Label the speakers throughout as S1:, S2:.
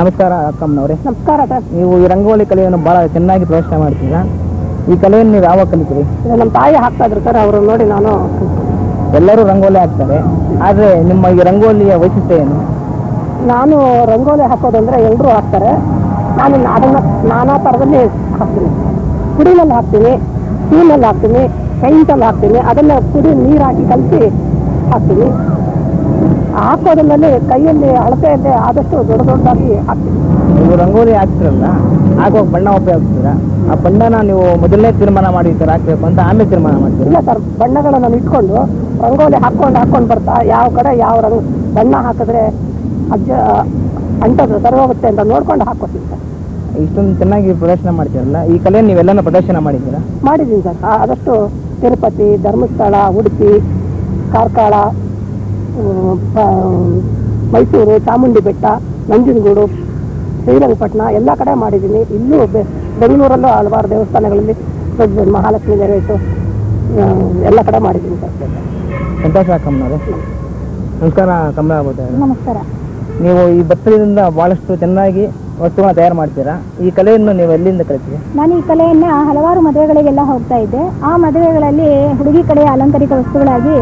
S1: ನಮಸ್ಕಾರ ಅಕ್ಕಮ್ಮನವರೇ.
S2: ನಮಸ್ಕಾರ ಸರ್.
S1: ನೀವು ಈ ರಂಗೋಲಿ ಕಲೆಯನ್ನು ಬಹಳ ಚೆನ್ನಾಗಿ ಪ್ರದರ್ಶನ ಮಾಡ್ತೀರಾ. ಈ ಕಲೆಯನ್ನು ನೀವು ಯಾವಾಗ ಕಲಿತೀರಿ?
S2: ನಮ್ಮ ತಾಯಿ ಹಾಕ್ತಾ ಇದ್ರು ಸರ್, ಅವರು ನೋಡಿ ನಾನು.
S1: ಎಲ್ಲರೂ ರಂಗೋಲಿ ಹಾಕ್ತಾರೆ, ಆದ್ರೆ ನಿಮ್ಮ ಈ ರಂಗೋಲಿಯ ವೈಶಿಷ್ಟ್ಯ ಏನು?
S2: ನಾನು ರಂಗೋಲಿ ಹಾಕೋದಂದ್ರೆ ಎಲ್ಲರೂ ಹಾಕ್ತಾರೆ, ನಾನು ಅದನ್ನ ನಾನಾ ಥರದಲ್ಲಿ ಹಾಕ್ತೀನಿ. ಪುಡಿನಲ್ಲಿ ಹಾಕ್ತೀನಿ, ಟೀನಲ್ಲಿ ಹಾಕ್ತೀನಿ, ಪೈಂಟಲ್ಲಿ ಹಾಕ್ತೀನಿ. ಅದನ್ನ ಪುಡಿ ನೀರು ಹಾಕಿ ಕಲಸಿ ಹಾಕ್ತೀನಿ. ಹಾಕೋದ್ರಲ್ಲಿ ಕೈಯಲ್ಲಿ ಅಳತೆಯಲ್ಲೇ ಆದಷ್ಟು ದೊಡ್ಡ ದೊಡ್ಡದಾಗಿ ಹಾಕ್ತೀನಿ.
S1: ನೀವು ರಂಗೋಲಿ ಹಾಕ್ತಿರಲ್ಲ, ಆಗುವಾಗ ಬಣ್ಣ ಉಪಯೋಗಿಸ್ತೀರಾ? ಆ ಬಣ್ಣನ ನೀವು ಮೊದಲನೇ ತೀರ್ಮಾನ ಮಾಡಿರ್ತೀರ ಹಾಕ್ಬೇಕು ಅಂತ, ಆಮೇಲೆ ತೀರ್ಮಾನ ಮಾಡ್ತೀರಾ?
S2: ಇಲ್ಲ ಸರ್, ಬಣ್ಣಗಳನ್ನು ಇಟ್ಕೊಂಡು ರಂಗೋಲಿ ಹಾಕೊಂಡು ಬರ್ತಾ ಯಾವ ಕಡೆ ಯಾವ ಬಣ್ಣ ಹಾಕಿದ್ರೆ ಅಂಟೋದು ಸರಿ ಹೋಗುತ್ತೆ ಅಂತ ನೋಡ್ಕೊಂಡು ಹಾಕೋತೀನಿ ಸರ್.
S1: ಇಷ್ಟೊಂದು ಚೆನ್ನಾಗಿ ಪ್ರದರ್ಶನ ಮಾಡ್ತೀರಲ್ಲ, ಈ ಕಲೆ ನೀವೆಲ್ಲನೂ ಪ್ರದರ್ಶನ ಮಾಡಿದ್ದೀರಾ?
S2: ಮಾಡಿದ್ದೀನಿ ಸರ್. ಆದಷ್ಟು ತಿರುಪತಿ, ಧರ್ಮಸ್ಥಳ, ಉಡುಪಿ, ಕಾರ್ಕಳ, ಮೈಸೂರು, ಚಾಮುಂಡಿ ಬೆಟ್ಟ, ನಂಜನಗೂಡು, ಶ್ರೀರಂಗಪಟ್ಟಣ ಎಲ್ಲ ಕಡೆ ಮಾಡಿದ್ದೀನಿ. ಇಲ್ಲೂ ಬೆಂಗಳೂರಲ್ಲೂ ಹಲವಾರು ದೇವಸ್ಥಾನಗಳಲ್ಲಿ ಮಹಾಲಕ್ಷ್ಮಿ ದೇವಸ್ಥಾನ ಎಲ್ಲ ಕಡೆ ಮಾಡಿದ್ದೀನಿ ಸರ್.
S1: ಸಂತೋಷ ಅಕ್ಕಮ್ಮನವರೇ. ನಮಸ್ಕಾರ ಕಮಲಾ ಆಗ್ಬೋದು.
S2: ನಮಸ್ಕಾರ.
S1: ನೀವು ಈ ಭತ್ತದಿಂದ ಬಹಳಷ್ಟು ಚೆನ್ನಾಗಿ ವಸ್ತುಗಳನ್ನ ತಯಾರು ಮಾಡ್ತೀರಾ. ಈ ಕಲೆಯನ್ನು ನೀವು ಎಲ್ಲಿಂದ ಕಲಿತೀರಿ?
S3: ನಾನು ಈ ಕಲೆಯನ್ನ ಹಲವಾರು ಮದುವೆಗಳಿಗೆಲ್ಲ ಹೋಗ್ತಾ ಇದ್ದೆ. ಆ ಮದುವೆಗಳಲ್ಲಿ ಹುಡುಗಿ ಕಡೆಯ ಅಲಂಕಾರಿಕ ವಸ್ತುಗಳಾಗಿ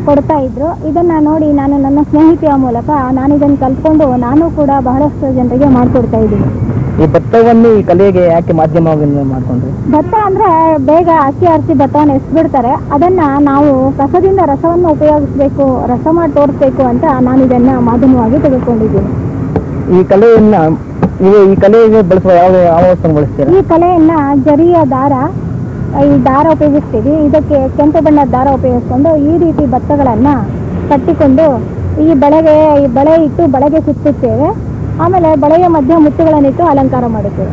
S3: ಕೊಡ್ತಾ ಇದ್ರು. ಇದನ್ನ ನೋಡಿ ನಾನು ನನ್ನ ಸ್ನೇಹಿತೆಯ ಮೂಲಕ ನಾನು ಇದನ್ನು ಕಲ್ತ್ಕೊಂಡು ನಾನು ಕೂಡ ಬಹಳಷ್ಟು ಜನರಿಗೆ ಮಾಡಿಕೊಡ್ತಾ ಇದ್ದೀನಿ.
S1: ಈ ಭತ್ತವನ್ನು ಈ ಕಲೆಗೆ ಯಾಕೆ ಮಾಧ್ಯಮವಾಗಿ ಮಾಡ್ಕೊಂಡ್ರಿ?
S3: ಭತ್ತ ಅಂದ್ರೆ ಬೇಗ ಅಕ್ಕಿ ಆರಿಸಿ ಭತ್ತವನ್ನು ಎಸ್ಬಿಡ್ತಾರೆ. ಅದನ್ನ ನಾವು ಕಸದಿಂದ ರಸವನ್ನು ಉಪಯೋಗಿಸ್ಬೇಕು, ರಸ ಮಾಡಿ ತೋರಿಸ್ಬೇಕು ಅಂತ ನಾನು ಇದನ್ನ ಮಾಧ್ಯಮವಾಗಿ ತೆಗೆದುಕೊಂಡಿದ್ದೀನಿ.
S1: ಈ ಕಲೆಯನ್ನ ನೀವು ಈ ಕಲೆಗೆ ಬಳಸುವ ಯಾವ ವಸ್ತುವನ್ನು ಬಳಸ್ತೀರಾ?
S3: ಈ ಕಲೆಯನ್ನ ಜರಿಯ ದಾರ, ಈ ದಾರ ಉಪಯೋಗಿಸ್ತೀವಿ. ಇದಕ್ಕೆ ಕೆಂಪು ಬಣ್ಣದ ದಾರ ಉಪಯೋಗಿಸ್ಕೊಂಡು ಈ ರೀತಿ ಭತ್ತಗಳನ್ನ ಕಟ್ಟಿಕೊಂಡು ಈ ಬಳೆ ಇಟ್ಟು ಬಳೆಗೆ ಸುತ್ತುತ್ತೇವೆ. ಆಮೇಲೆ ಬಳೆಯ ಮಧ್ಯ ಮುತ್ತುಗಳನ್ನಿಟ್ಟು ಅಲಂಕಾರ ಮಾಡುತ್ತೇವೆ.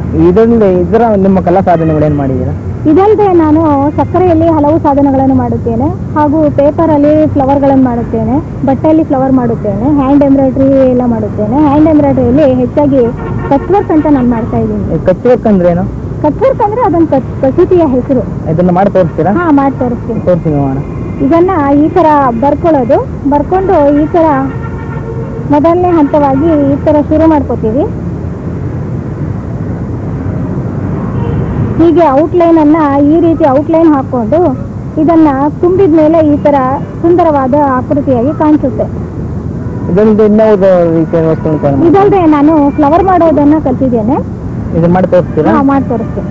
S1: ಇದರ ನಿಮ್ಮ ಕಲಾ ಸಾಧನೆಗಳು ಏನು ಮಾಡಿದ್ದೀರಾ?
S3: ಇದಲ್ಲದೆ ನಾನು ಸಕ್ಕರೆಯಲ್ಲಿ ಹಲವು ಸಾಧನಗಳನ್ನು ಮಾಡುತ್ತೇನೆ, ಹಾಗೂ ಪೇಪರಲ್ಲಿ ಫ್ಲವರ್ಗಳನ್ನು ಮಾಡುತ್ತೇನೆ, ಬಟ್ಟೆಯಲ್ಲಿ ಫ್ಲವರ್ ಮಾಡುತ್ತೇನೆ, ಹ್ಯಾಂಡ್ ಎಂಬ್ರಾಯ್ಡ್ರಿ ಎಲ್ಲ ಮಾಡುತ್ತೇನೆ. ಹ್ಯಾಂಡ್ ಎಂಬ್ರಾಯ್ಡ್ರಿಯಲ್ಲಿ ಹೆಚ್ಚಾಗಿ ಕಚ್ ವರ್ಕ್ ಅಂತ ನಾನು ಮಾಡ್ತಾ ಇದ್ದೀನಿ.
S1: ಕಚ್ ವರ್ಕ್ ಅಂದ್ರೆ ಏನು?
S3: ಕಚ್ ವರ್ಕ್ ಅಂದ್ರೆ ಅದೊಂದು ಕಸೂತಿಯ ಹೆಸರು.
S1: ಇದನ್ನ ಮಾಡಿ ತೋರಿಸ್ತೀರಾ?
S3: ಹಾ, ಮಾಡಿ ತೋರಿಸ್ತೀನಿ.
S1: ತೋರಿಸ್ತೀನಿ.
S3: ಇದನ್ನ ಈ ತರ ಬರ್ಕೊಂಡು ಈ ತರ ಮೊದಲನೇ ಹಂತವಾಗಿ ಈ ತರ ಶುರು ಮಾಡ್ಕೋತೀವಿ. ಹೀಗೆ ಔಟ್ಲೈನ್ ಅನ್ನ ಈ ರೀತಿ ಔಟ್ಲೈನ್ ಹಾಕೊಂಡು ಇದನ್ನ ತುಂಬಿದ ಮೇಲೆ ಈ ತರ ಸುಂದರವಾದ ಆಕೃತಿಯಾಗಿ ಕಾಣಿಸುತ್ತೆ. ಇದಲ್ಲದೆ ನಾನು ಫ್ಲವರ್ ಮಾಡೋದನ್ನ ಕಲ್ತಿದ್ದೇನೆ.
S1: ಮಾಡಿ ತೋರಿಸ್ತೀರಾ?
S3: ಮಾಡಿ ತೋರಿಸ್ತೀನಿ.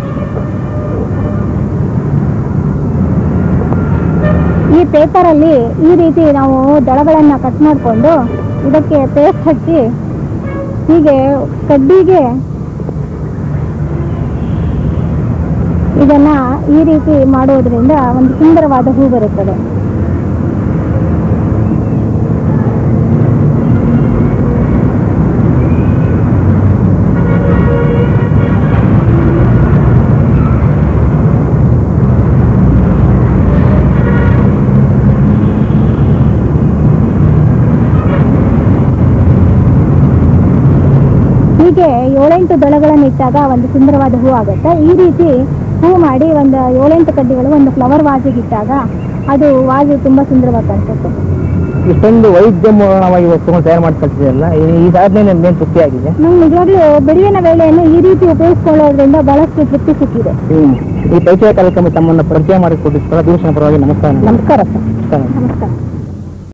S3: ಈ ಪೇಪರ್ ಅಲ್ಲಿ ಈ ರೀತಿ ನಾವು ದಳಗಳನ್ನ ಕಟ್ ಮಾಡಿಕೊಂಡು ಇದಕ್ಕೆ ಪೇಸ್ಟ್ ಹಚ್ಚಿ ಹೀಗೆ ಕಡ್ಡಿಗೆ ಇದನ್ನ ಈ ರೀತಿ ಮಾಡೋದ್ರಿಂದ ಒಂದು ಸುಂದರವಾದ ಹೂ ಬರುತ್ತದೆ. ಹೀಗೆ 7-8 ದಳಗಳನ್ನು ಇಟ್ಟಾಗ ಒಂದು ಸುಂದರವಾದ ಹೂ ಆಗುತ್ತೆ. ಈ ರೀತಿ ಹೂ ಮಾಡಿ ಒಂದು 7-8 ಕಡ್ಡಿಗಳು ಒಂದು ಫ್ಲವರ್ ವಾಜಿಗೆ ಇಟ್ಟಾಗ ಅದು ವಾಜು ತುಂಬಾ ಸುಂದರವಾಗಿ ಕಾಣಿಸುತ್ತೆ.
S1: ಇಷ್ಟೊಂದು ವೈದ್ಯಮೂಲವಾಗಿ ವಸ್ತುಗಳು ತಯಾರು ಮಾಡಿ ಕಲ್ತಿದೆಯಲ್ಲ, ಈ ಸಾಧನೆ ನಮ್ಗೆ ತೃಪ್ತಿ ಆಗಿದೆ.
S3: ನಂಗೆ ನಿಜವಾಗ್ಲೂ ಬೆಳಗಿನ ವೇಳೆಯನ್ನು ಈ ರೀತಿ ಉಪಯೋಗಿಸಿಕೊಳ್ಳೋದ್ರಿಂದ ಬಹಳಷ್ಟು ತೃಪ್ತಿ ಸಿಕ್ಕಿದೆ.
S1: ಈ ಪರಿಚಯ ಕಾರ್ಯಕ್ರಮ ತಮ್ಮನ್ನು ಪರಿಚಯ ಮಾಡಿಕೊಟ್ಟಿದ್ದಕ್ಕೆ ದೂಷಣ ಪರವಾಗಿ ನಮಸ್ಕಾರ.
S2: ನಮಸ್ಕಾರ ಸರ್.
S3: ನಮಸ್ಕಾರ.